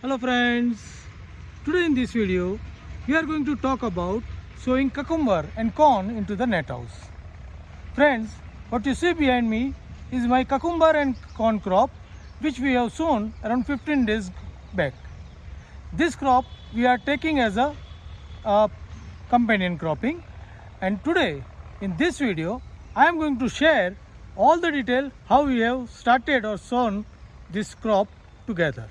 Hello friends, today in this video we are going to talk about sowing cucumber and corn into the net house. Friends, what you see behind me is my cucumber and corn crop which we have sown around 15 days back. This crop we are taking as a companion cropping, and today in this video I am going to share all the detail how we have started or sown this crop together.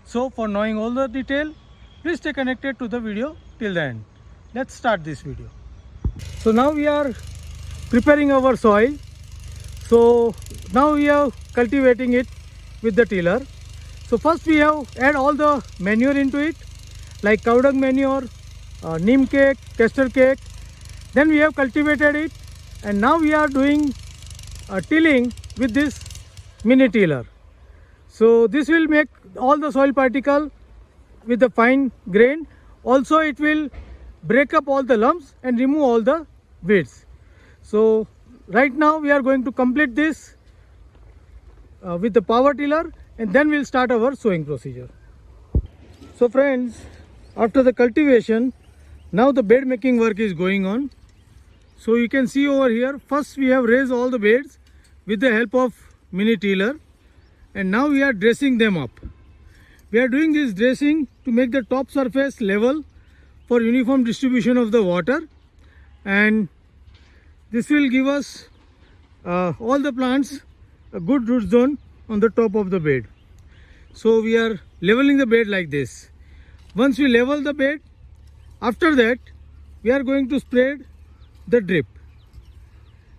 So for knowing all the detail, please stay connected to the video till the end. Let's start this video. So now we are preparing our soil. So now we are cultivating it with the tiller. So first we have add all the manure into it, like cow dung manure, neem cake, castor cake. Then we have cultivated it, and now we are doing tilling with this mini tiller. So this will make all the soil particle with the fine grain. Also it will break up all the lumps and remove all the weeds. So right now we are going to complete this with the power tiller, and then we'll start our sowing procedure. So friends, after the cultivation, now the bed making work is going on. So you can see over here, first we have raised all the beds with the help of mini tiller, and now we are dressing them up. We are doing this dressing to make the top surface level for uniform distribution of the water, and this will give us all the plants a good root zone on the top of the bed. So we are leveling the bed like this. Once we level the bed, after that we are going to spread the drip.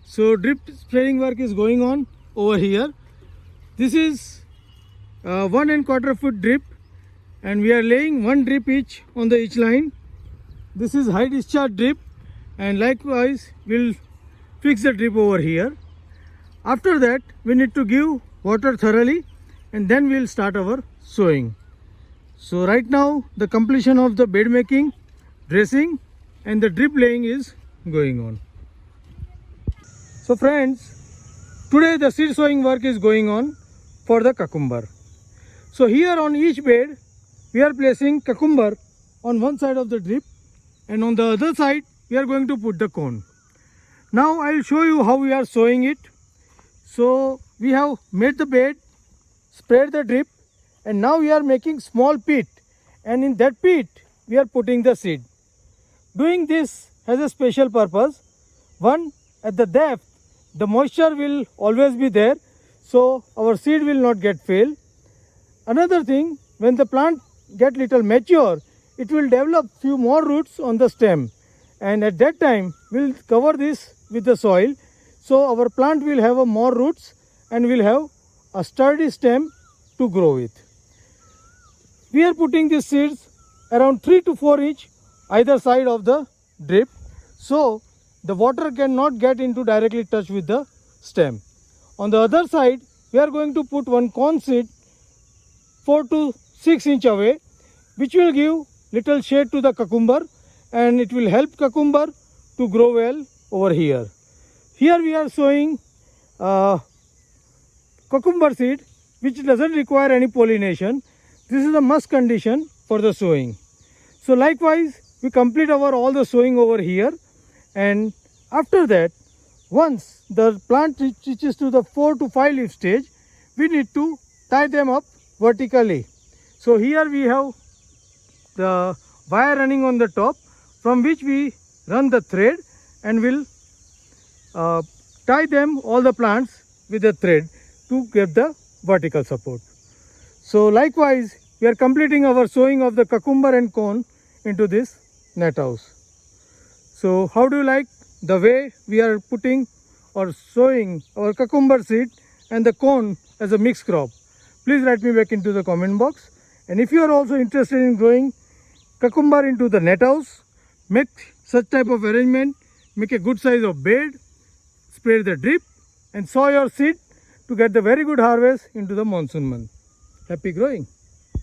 So drip spreading work is going on over here. This is 1 1/4 foot drip, and we are laying one drip each on the each line. This is high discharge drip, and likewise we'll fix the drip over here. After that we need to give water thoroughly, and then we'll start our sowing. So right now the completion of the bed making, dressing and the drip laying is going on. So friends, today the seed sowing work is going on for the cucumber. So here on each bed we are placing cucumber on one side of the drip, and on the other side we are going to put the corn. Now I will show you how we are sowing it. So we have made the bed, spread the drip, and now we are making small pit, and in that pit we are putting the seed. Doing this has a special purpose. One, at the depth the moisture will always be there, so our seed will not get fail. Another thing, when the plant get little mature, it will develop few more roots on the stem, and at that time we'll cover this with the soil, so our plant will have a more roots and will have a sturdy stem to grow with. We are putting these seeds around 3 to 4 inch either side of the drip, so the water cannot get into directly touch with the stem. On the other side we are going to put one corn seed 4 to 6 inch away, which will give little shade to the cucumber, and it will help cucumber to grow well over here. Here we are sowing cucumber seed, which doesn't require any pollination. This is a must condition for the sowing. So likewise we complete our all the sowing over here, and after that, once the plant reaches to the 4 to 5 leaf stage, we need to tie them up vertically. So here we have the wire running on the top, from which we run the thread, and will tie them all the plants with the thread to get the vertical support. So likewise we are completing our sowing of the cucumber and corn into this net house. So how do you like the way we are putting or sowing our cucumber seed and the corn as a mixed crop? Please write me back into the comment box. And if you are also interested in growing cucumber into the net house, make such type of arrangement, make a good size of bed, spread the drip and sow your seed to get the very good harvest into the monsoon month. Happy growing!